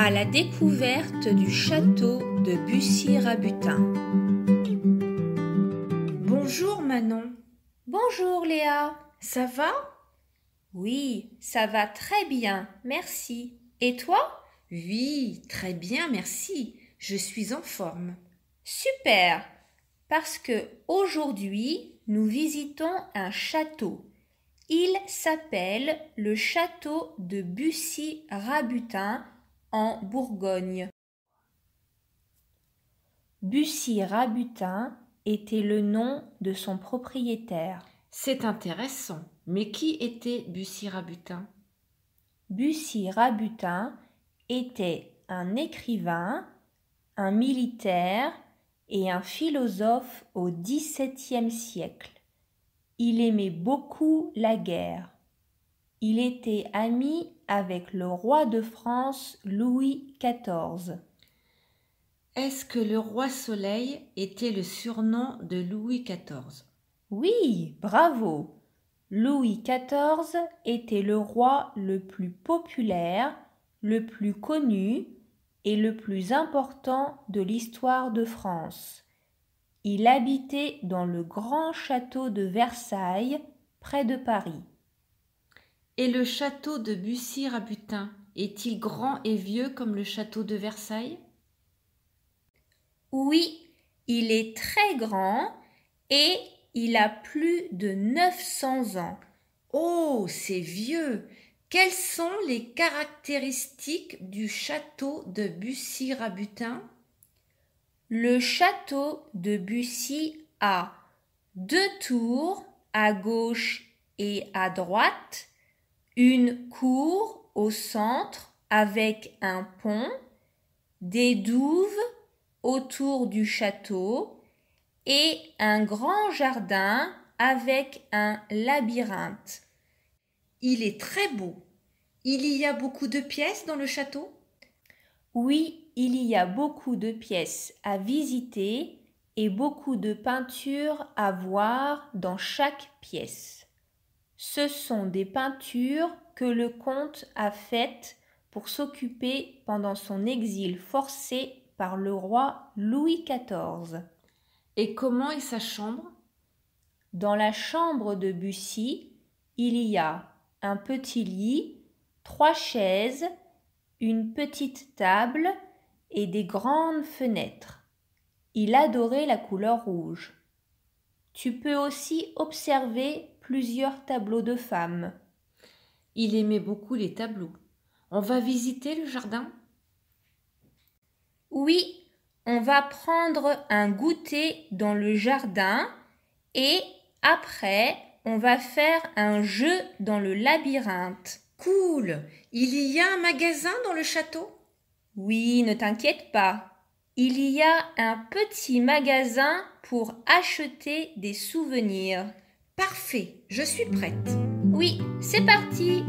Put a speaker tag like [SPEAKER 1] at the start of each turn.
[SPEAKER 1] à la découverte du château de Bussy-Rabutin.
[SPEAKER 2] Bonjour Manon.
[SPEAKER 1] Bonjour Léa.
[SPEAKER 2] Ça va?
[SPEAKER 1] Oui, ça va très bien, merci. Et toi?
[SPEAKER 2] Oui, très bien, merci. Je suis en forme.
[SPEAKER 1] Super, parce que aujourd'hui, nous visitons un château. Il s'appelle le château de Bussy-Rabutin en Bourgogne. Bussy-Rabutin était le nom de son propriétaire.
[SPEAKER 2] C'est intéressant. Mais qui était Bussy-Rabutin?
[SPEAKER 1] Bussy-Rabutin était un écrivain, un militaire et un philosophe au XVIIe siècle. Il aimait beaucoup la guerre. Il était ami avec le roi de France Louis XIV.
[SPEAKER 2] Est-ce que le roi Soleil était le surnom de Louis XIV?
[SPEAKER 1] Oui, bravo! Louis XIV était le roi le plus populaire, le plus connu et le plus important de l'histoire de France. Il habitait dans le grand château de Versailles, près de Paris.
[SPEAKER 2] Et le château de Bussy-Rabutin est-il grand et vieux comme le château de Versailles?
[SPEAKER 1] Oui, il est très grand et il a plus de 900 ans.
[SPEAKER 2] Oh, c'est vieux! Quelles sont les caractéristiques du château de Bussy-Rabutin?
[SPEAKER 1] Le château de Bussy a 2 tours à gauche et à droite, une cour au centre avec un pont, des douves autour du château et un grand jardin avec un labyrinthe.
[SPEAKER 2] Il est très beau. Il y a beaucoup de pièces dans le château?
[SPEAKER 1] Oui, il y a beaucoup de pièces à visiter et beaucoup de peintures à voir dans chaque pièce. Ce sont des peintures que le comte a faites pour s'occuper pendant son exil forcé par le roi Louis XIV.
[SPEAKER 2] Et comment est sa chambre?
[SPEAKER 1] Dans la chambre de Bussy, il y a un petit lit, 3 chaises, une petite table et des grandes fenêtres. Il adorait la couleur rouge. Tu peux aussi observer plusieurs tableaux de femmes.
[SPEAKER 2] Il aimait beaucoup les tableaux. On va visiter le jardin?
[SPEAKER 1] Oui, on va prendre un goûter dans le jardin et après, on va faire un jeu dans le labyrinthe.
[SPEAKER 2] Cool! Il y a un magasin dans le château?
[SPEAKER 1] Oui, ne t'inquiète pas. Il y a un petit magasin pour acheter des souvenirs.
[SPEAKER 2] Parfait, je suis prête.
[SPEAKER 1] Oui, c'est parti.